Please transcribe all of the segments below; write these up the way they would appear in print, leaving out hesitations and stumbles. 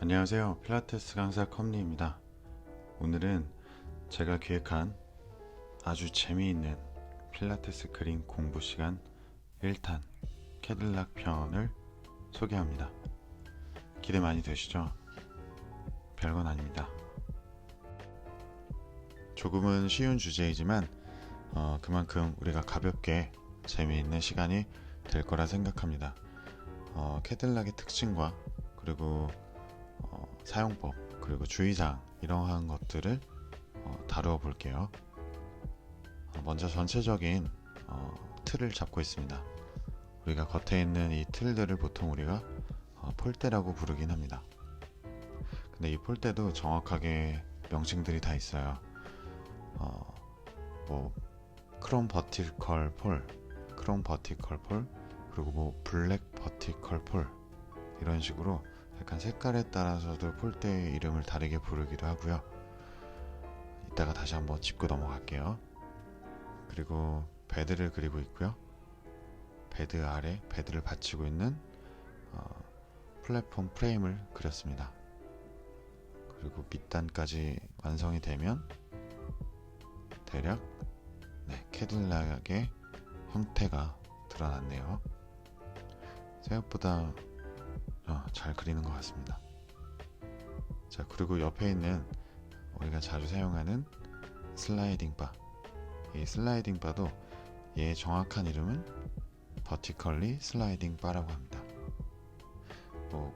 안녕하세요. 필라테스 강사 컴리입니다. 오늘은 제가 기획한 아주 재미있는 필라테스 그림 공부 시간 1탄 캐딜락 편을 소개합니다. 기대 많이 되시죠? 별건 아닙니다. 조금은 쉬운 주제이지만 그만큼 우리가 가볍게 재미있는 시간이 될 거라 생각합니다. 캐딜락의 특징과 그리고 사용법 그리고 주의사항 이러한 것들을 다루어 볼게요. 먼저 전체적인 틀을 잡고 있습니다. 우리가 겉에 있는 이 틀들을 보통 우리가 폴대라고 부르긴 합니다. 근데 이 폴대도 정확하게 명칭들이 다 있어요. 크롬 버티컬 폴, 크롬 버티컬 폴, 그리고 블랙 버티컬 폴 이런 식으로 약간 색깔에 따라서도 폴대의 이름을 다르게 부르기도 하고요. 이따가 다시 한번 짚고 넘어갈게요. 그리고 베드를 그리고 있고요. 베드 아래 베드를 받치고 있는 플랫폼 프레임을 그렸습니다. 그리고 밑단까지 완성이 되면 대략 캐딜락의 형태가 드러났네요. 생각보다 잘 그리는 것 같습니다. 자, 그리고 옆에 있는 우리가 자주 사용하는 슬라이딩 바, 이 슬라이딩 바도 얘의 정확한 이름은 버티컬리 슬라이딩 바라고 합니다.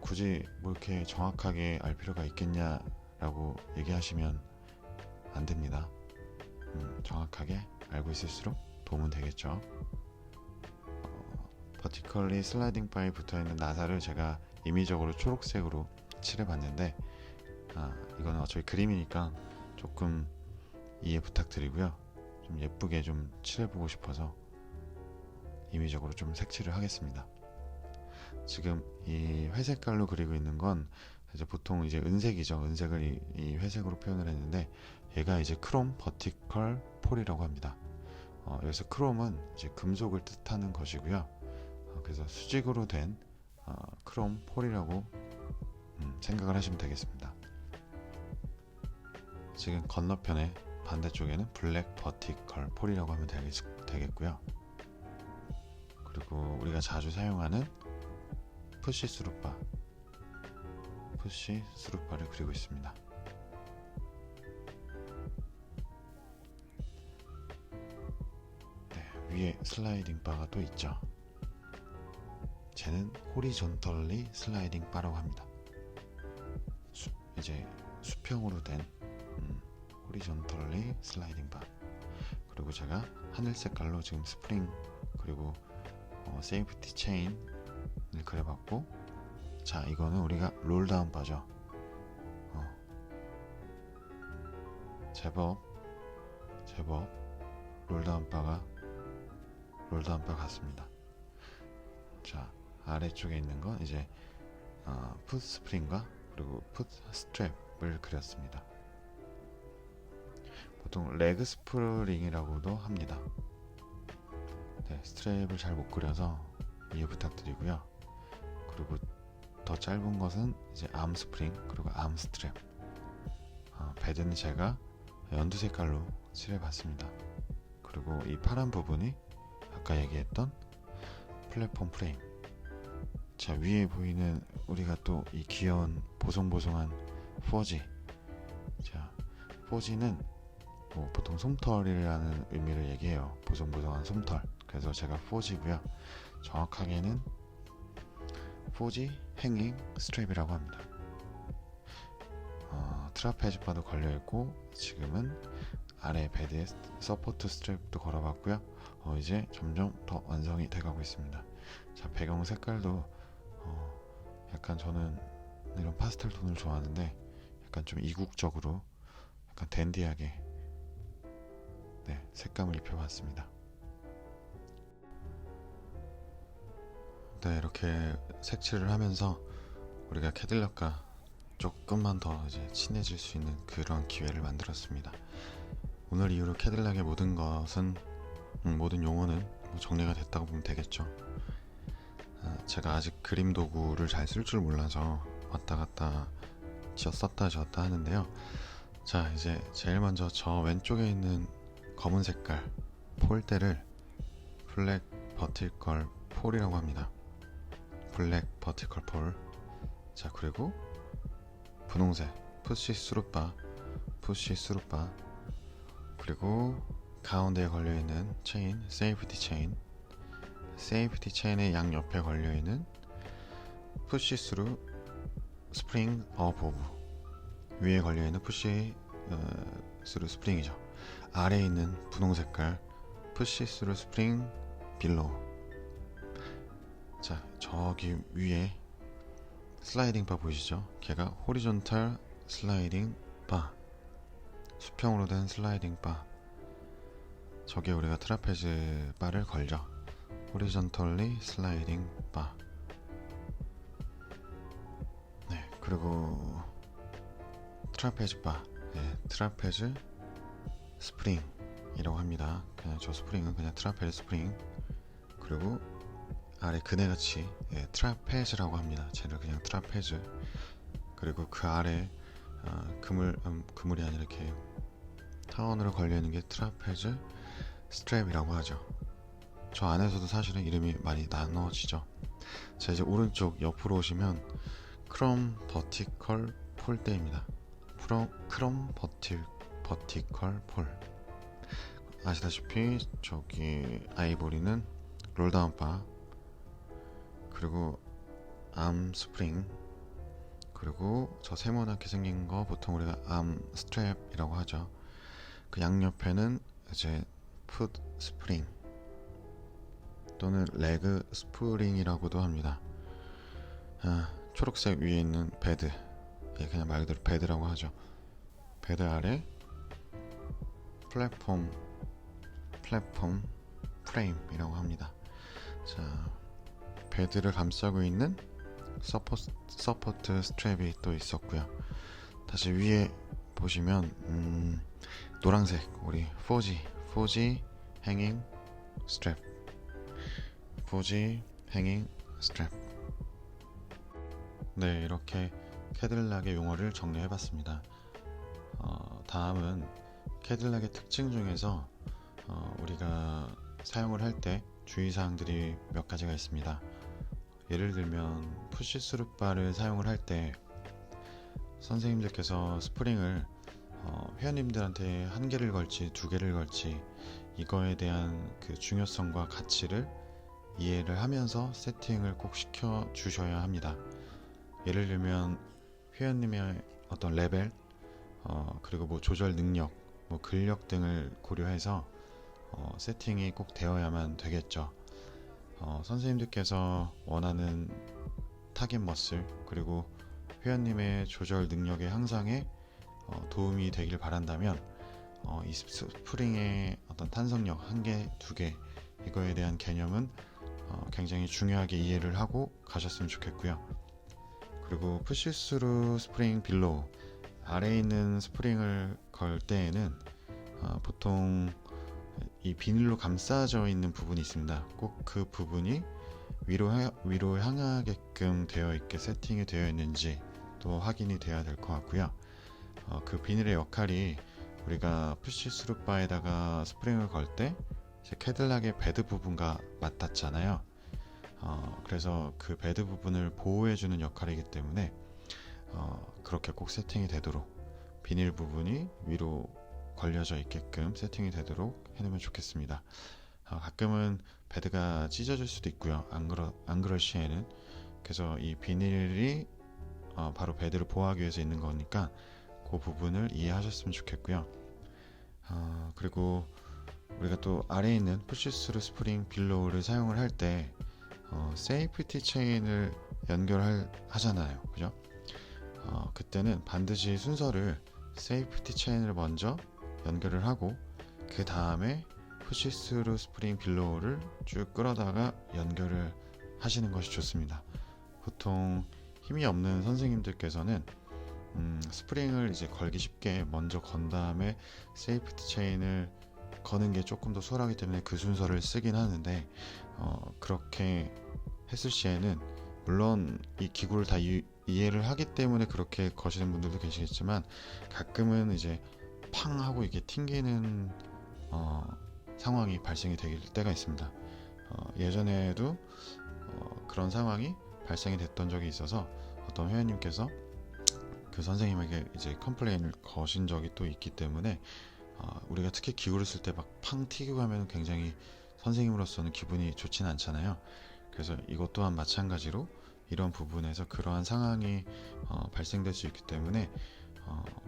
굳이 이렇게 정확하게 알 필요가 있겠냐라고 얘기하시면 안 됩니다. 정확하게 알고 있을수록 도움은 되겠죠. 버티컬리 슬라이딩 바에 붙어있는 나사를 제가 임의적으로 초록색으로 칠해봤는데 이거는 어차피 그림이니까 조금 이해 부탁드리고요. 좀 예쁘게 좀 칠해보고 싶어서 임의적으로 좀 색칠을 하겠습니다. 지금 이 회색깔로 그리고 있는 건 이제 보통 이제 은색이죠. 은색을 이 회색으로 표현을 했는데 얘가 이제 크롬 버티컬 폴이라고 합니다. 여기서 크롬은 이제 금속을 뜻하는 것이고요. 그래서 수직으로 된 크롬 폴이라고 생각을 하시면 되겠습니다. 지금 건너편에 반대쪽에는 블랙 버티컬 폴이라고 하면 되겠고요. 그리고 우리가 자주 사용하는 푸시 스룹바, 푸시 스룹바를 그리고 있습니다. 위에 슬라이딩 바가 또 있죠. 쟤는 호리존털리 슬라이딩 바라고 합니다. 이제 수평으로 된 호리존털리 슬라이딩 바. 그리고 제가 하늘 색깔로 지금 스프링 그리고 세이프티 체인을 그려봤고, 자, 이거는 우리가 롤다운 바죠. 제법 롤다운 바 같습니다. 자, 아래쪽에 있는 건 이제 풋 스프링과 그리고 풋 스트랩을 그렸습니다. 보통 레그 스프링이라고도 합니다. 스트랩을 잘 못 그려서 이해 부탁드리고요. 그리고 더 짧은 것은 이제 암 스프링 그리고 암 스트랩. 베드는 제가 연두 색깔로 칠해봤습니다. 그리고 이 파란 부분이 아까 얘기했던 플랫폼 프레임. 자, 위에 보이는 우리가 또 이 귀여운 보송보송한 포지. 자, 포지는 보통 솜털이라는 의미를 얘기해요. 보송보송한 솜털. 그래서 제가 포지고요. 정확하게는 포지 행잉 스트랩이라고 합니다. 트라페즈 바도 걸려있고, 지금은 아래 베드에 서포트 스트랩도 걸어봤고요. 이제 점점 더 완성이 돼가고 있습니다. 자, 배경 색깔도 약간 저는 이런 파스텔 톤을 좋아하는데 약간 좀 이국적으로 약간 댄디하게 색감을 입혀봤습니다. 이렇게 색칠을 하면서 우리가 캐딜락과 조금만 더 이제 친해질 수 있는 그런 기회를 만들었습니다. 오늘 이후로 캐딜락의 모든 용어는 정리가 됐다고 보면 되겠죠. 제가 아직 그림 도구를 잘 쓸 줄 몰라서 왔다 갔다 썼다 지웠다 하는데요. 자, 이제 제일 먼저 저 왼쪽에 있는 검은 색깔 폴대를 블랙 버티컬 폴이라고 합니다. 블랙 버티컬 폴. 자, 그리고 분홍색 푸시 스루바, 그리고 가운데에 걸려있는 체인, 세이프티 체인의 양옆에 걸려있는 푸시 스루 스프링 업 오브, 위에 걸려있는 푸시 스루 스프링이죠. 아래에 있는 분홍색깔 푸시 스루 스프링 빌로우. 자, 저기 위에 슬라이딩 바 보이시죠? 걔가 호리존탈 슬라이딩 바, 수평으로 된 슬라이딩 바. 저게 우리가 트라페즈 바를 걸죠. 호리존털리 슬라이딩 바. 네, 그리고 트라페즈 바, 네, 트라페즈 스프링이라고 합니다. 그냥 저 스프링은 그냥 트라페즈 스프링. 그리고 아래 그네같이, 예, 트라페즈라고 합니다. 쟤를 그냥 트라페즈. 그리고 그 아래 그물이 아니라 이렇게 타원으로 걸려있는 게 트라페즈 스트랩이라고 하죠. 저 안에서도 사실은 이름이 많이 나눠지죠. 자, 이제 오른쪽 옆으로 오시면 크롬 버티컬 폴대입니다. 크롬 버티컬 폴. 아시다시피 저기 아이보리는 롤다운 바, 그리고 암 스프링, 그리고 저 세모나게 생긴 거 보통 우리가 암 스트랩이라고 하죠. 그 양옆에는 이제 풋 스프링 또는 레그 스프링이라고도 합니다. 초록색 위에 있는 베드, 예, 그냥 말 그대로 베드라고 하죠. 베드 아래 플랫폼 프레임이라고 합니다. 자, 베드를 감싸고 있는 서포트 스트랩이 또 있었고요. 다시 위에 보시면 노란색 우리 4G 행잉 스트랩, 4G 행잉 스트랩. 네, 이렇게 캐딜락의 용어를 정리해봤습니다. 다음은 캐딜락의 특징 중에서 우리가 사용을 할 때 주의사항들이 몇 가지가 있습니다. 예를 들면 푸시 스룹바를 사용을 할 때 선생님들께서 스프링을 회원님들한테 한 개를 걸지 두 개를 걸지 이거에 대한 그 중요성과 가치를 이해를 하면서 세팅을 꼭 시켜 주셔야 합니다. 예를 들면 회원님의 어떤 레벨, 그리고 뭐 조절 능력, 뭐 근력 등을 고려해서 세팅이 꼭 되어야만 되겠죠. 선생님들께서 원하는 타겟 머슬, 그리고 회원님의 조절 능력의 향상에 도움이 되길 바란다면 이 스프링의 어떤 탄성력 한 개, 두 개, 이거에 대한 개념은 굉장히 중요하게 이해를 하고 가셨으면 좋겠고요. 그리고 푸시스루 스프링 빌로우, 아래에 있는 스프링을 걸 때에는 보통 이 비닐로 감싸져 있는 부분이 있습니다. 꼭 그 부분이 위로 향하게끔 되어 있게 세팅이 되어 있는지 또 확인이 되어야 될 것 같고요. 그 비닐의 역할이 우리가 푸시 스룹바에다가 스프링을 걸 때 캐딜락의 베드 부분과 맞닿잖아요. 그래서 그 베드 부분을 보호해주는 역할이기 때문에 그렇게 꼭 세팅이 되도록 비닐 부분이 위로 걸려져 있게끔 세팅이 되도록 해놓으면 좋겠습니다. 가끔은 베드가 찢어질 수도 있고요. 안 그럴 시에는. 그래서 이 비닐이 바로 베드를 보호하기 위해서 있는 거니까 그 부분을 이해하셨으면 좋겠고요. 그리고 우리가 또 아래에 있는 푸시스루 스프링 빌로우를 사용을 할 때 세이프티 체인을 연결하잖아요, 그죠? 그때는 반드시 순서를 세이프티 체인을 먼저 연결을 하고 그 다음에 푸시스루 스프링 빌로우를 쭉 끌어다가 연결을 하시는 것이 좋습니다. 보통 힘이 없는 선생님들께서는 스프링을 이제 걸기 쉽게 먼저 건 다음에 세이프티 체인을 거는 게 조금 더 수월하기 때문에 그 순서를 쓰긴 하는데 그렇게 했을 시에는 물론 이 기구를 다 이해를 하기 때문에 그렇게 거시는 분들도 계시겠지만, 가끔은 이제 팡 하고 이게 튕기는 상황이 발생이 될 때가 있습니다. 예전에도 그런 상황이 발생이 됐던 적이 있어서 어떤 회원님께서 그 선생님에게 이제 컴플레인을 거신 적이 또 있기 때문에, 우리가 특히 기구를 쓸 때 막 팡 튀기고 하면 굉장히 선생님으로서는 기분이 좋지는 않잖아요. 그래서 이것 또한 마찬가지로 이런 부분에서 그러한 상황이 발생될 수 있기 때문에,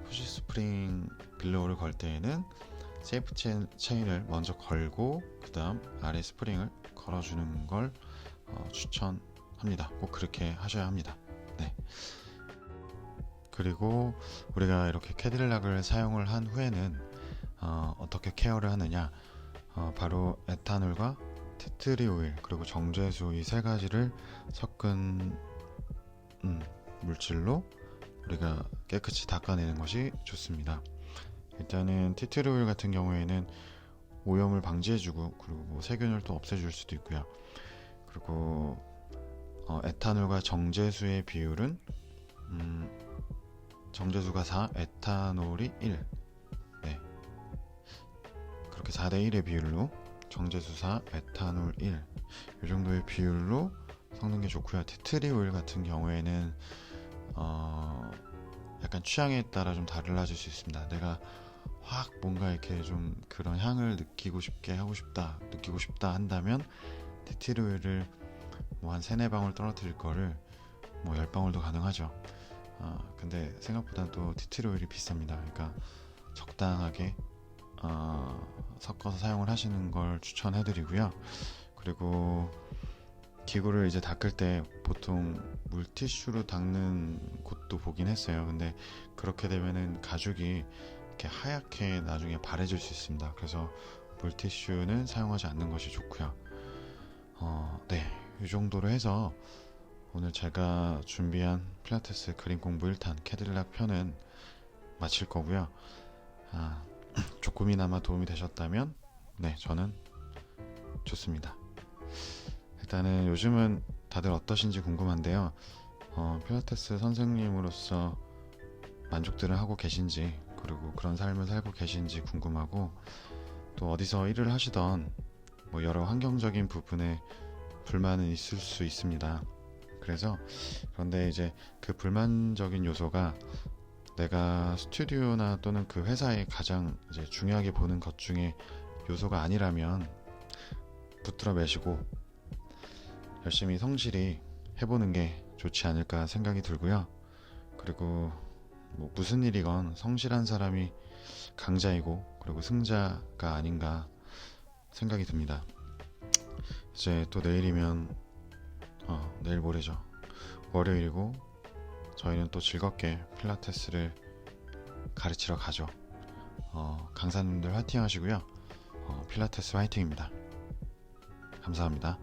푸시 스프링 빌로우를 걸 때에는 세이프 체인을 먼저 걸고 그 다음 아래 스프링을 걸어주는 걸 추천합니다. 꼭 그렇게 하셔야 합니다. 네. 그리고 우리가 이렇게 캐딜락을 사용을 한 후에는 어떻게 케어를 하느냐, 바로 에탄올과 티트리 오일 그리고 정제수 이 세 가지를 섞은 물질로 우리가 깨끗이 닦아내는 것이 좋습니다. 일단은 티트리 오일 같은 경우에는 오염을 방지해주고, 그리고 뭐 세균을 또 없애줄 수도 있고요. 그리고 에탄올과 정제수의 비율은 정제수가 4, 에탄올이 1. 네. 그렇게 4대 1의 비율로 정제수 4, 에탄올 1. 이 정도의 비율로 섞는 게 좋고요. 티트리 오일 같은 경우에는 약간 취향에 따라 좀 달라질 수 있습니다. 내가 확 뭔가 이렇게 좀 그런 향을 느끼고 싶다 한다면 티트리 오일을 뭐 한 3-4방울 떨어뜨릴 거를 뭐 10방울도 가능하죠. 근데 생각보다 또 티트리 오일이 비쌉니다. 그러니까 적당하게 섞어서 사용을 하시는 걸 추천해드리고요. 그리고 기구를 이제 닦을 때 보통 물티슈로 닦는 곳도 보긴 했어요. 근데 그렇게 되면은 가죽이 이렇게 하얗게 나중에 바래질 수 있습니다. 그래서 물티슈는 사용하지 않는 것이 좋고요. 네, 이 정도로 해서 오늘 제가 준비한 필라테스 그림 공부 1탄 캐딜락 편은 마칠 거고요. 조금이나마 도움이 되셨다면 네, 저는 좋습니다. 일단은 요즘은 다들 어떠신지 궁금한데요. 필라테스 선생님으로서 만족들을 하고 계신지, 그리고 그런 삶을 살고 계신지 궁금하고, 또 어디서 일을 하시던 뭐 여러 환경적인 부분에 불만은 있을 수 있습니다. 그런데 이제 그 불만적인 요소가 내가 스튜디오나 또는 그 회사에 가장 이제 중요하게 보는 것 중에 요소가 아니라면 붙들어 매시고 열심히 성실히 해보는 게 좋지 않을까 생각이 들고요. 그리고 뭐 무슨 일이건 성실한 사람이 강자이고 그리고 승자가 아닌가 생각이 듭니다. 이제 또 내일이면 내일 모레죠. 월요일이고 저희는 또 즐겁게 필라테스를 가르치러 가죠. 강사님들 화이팅 하시고요. 필라테스 화이팅입니다. 감사합니다.